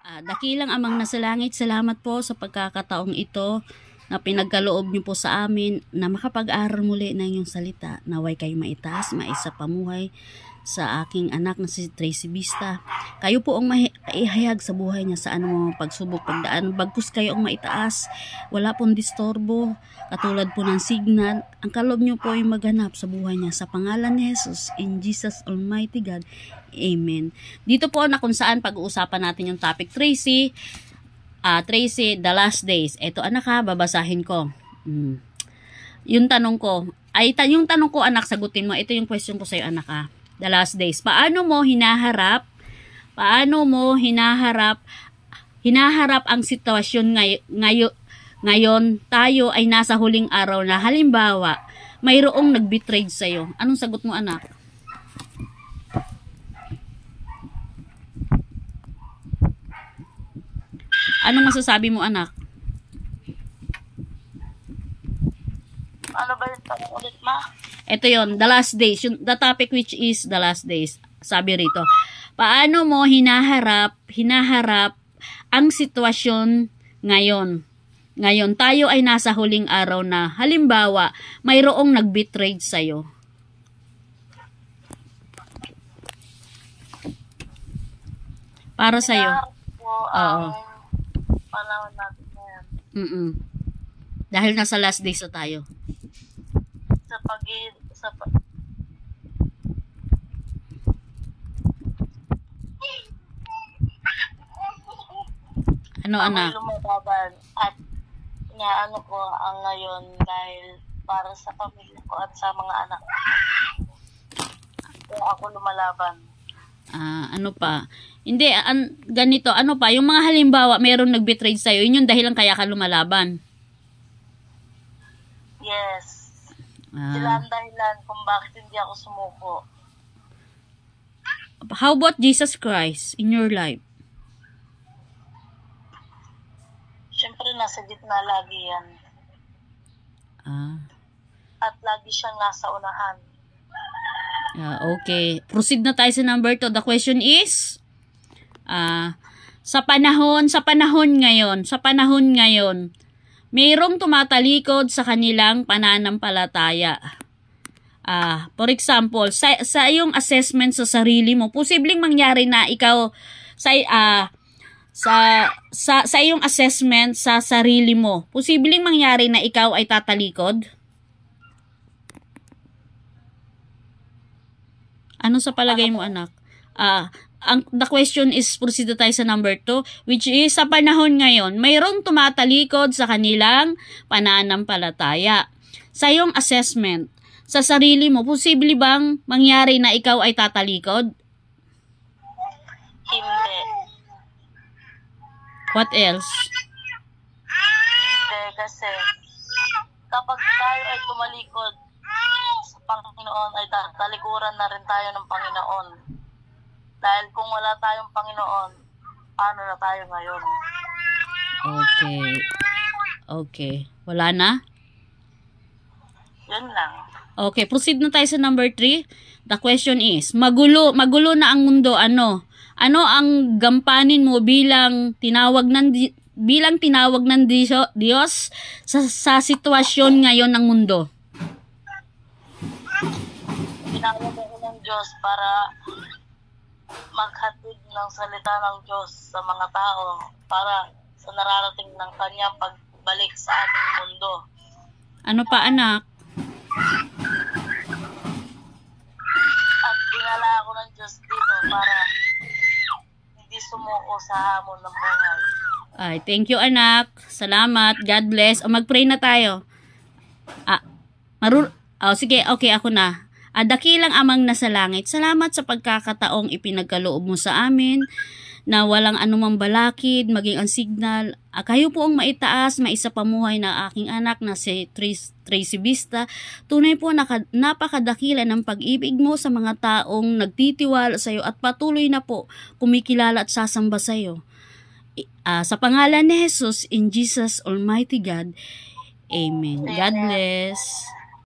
Dakilang Amang nasa langit, salamat po sa pagkakataong ito na pinagkaloob niyo po sa amin na makapag-aral muli ng iyong salita. Naway kayo maitaas, maisa pamuhay sa aking anak na si Tracy Vista. Kayo po ang maihayag sa buhay niya sa anumang pagsubok, pagdaan. Bagkus kayo ang maitaas, wala pong disturbo, katulad po ng signal. Ang kaloob niyo po ay maghanap sa buhay niya. Sa pangalan ni Jesus, in Jesus Almighty God, Amen. Dito po na kung saan pag-uusapan natin yung topic, Tracy, the last days. Ito anak ha, babasahin ko. Yung tanong ko, anak, sagutin mo. Ito yung question ko sa'yo anak ha. The last days. Paano mo hinaharap ang sitwasyon ngayon tayo ay nasa huling araw na halimbawa mayroong nag-betray sa'yo. Anong sagot mo anak? Anong masasabi mo anak? Ano ba yung tanong ulit ma? Ito yon, the last days. The topic which is the last days. Sabi rito, paano mo hinaharap ang sitwasyon ngayon? Ngayon, tayo ay nasa huling araw na, halimbawa, mayroong nag-betray sa'yo. Para sa'yo. Oo. Panahon natin ngayon. Dahil nasa last days na tayo. Ano anak? Lumababan at inaano ko ang ngayon dahil para sa pamilya ko at sa mga anak ko. Kaya ako lumalaban. Ano pa? Hindi, ganito, ano pa? Yung mga halimbawa, mayroong nag-betray sa'yo, yun yung dahilan kaya ka lumalaban. Yes. Sila ang dahilan kung bakit hindi ako sumuko. How about Jesus Christ in your life? Siyempre, nasa gitna lagi yan. At lagi siyang nasa unahan. Okay. Proceed na tayo sa number 2. The question is, sa panahon ngayon, mayroong tumatalikod sa kanilang pananampalataya. For example, sa iyong assessment sa sarili mo, posibleng mangyari na ikaw sa iyong assessment sa sarili mo, posibleng mangyari na ikaw ay tatalikod? Ano sa palagay mo anak? The question is, proceed tayo sa number 2, which is, sa panahon ngayon, mayroong tumatalikod sa kanilang pananampalataya. Sa iyong assessment, sa sarili mo, posible bang mangyari na ikaw ay tatalikod? Hindi. What else? Hindi, kasi kapag tayo ay tumalikod sa Panginoon, ay talikuran na rin tayo ng Panginoon. Dahil kung wala tayong Panginoon, paano na tayo ngayon? Okay. Wala na? Yun lang. Okay, proceed na tayo sa number 3. The question is, magulo na ang mundo, ano? Ano ang gampanin mo bilang tinawag ng Diyos sa sitwasyon ngayon ng mundo? Tinawag ako ng Diyos para maghatid ng salita ng Diyos sa mga tao para sa nararating ng kanyang pagbalik sa ating mundo. Ano pa anak? At dinala ako ng Diyos dito para hindi sumuko sa hamon ng buhay. Ay, thank you anak. Salamat. God bless. Mag-pray na tayo. Sige, okay, ako na. Dakilang Amang nasa langit, salamat sa pagkakataong ipinagkaloob mo sa amin na walang anumang balakid, maging ang signal. Kayo po ang maitaas, maisapamuhay na aking anak na si Tracy Vista. Tunay po napakadakila ng pag-ibig mo sa mga taong nagtitiwala sa iyo at patuloy na po kumikilala at sasamba sa iyo. Sa pangalan ni Jesus, in Jesus Almighty God, Amen. God bless.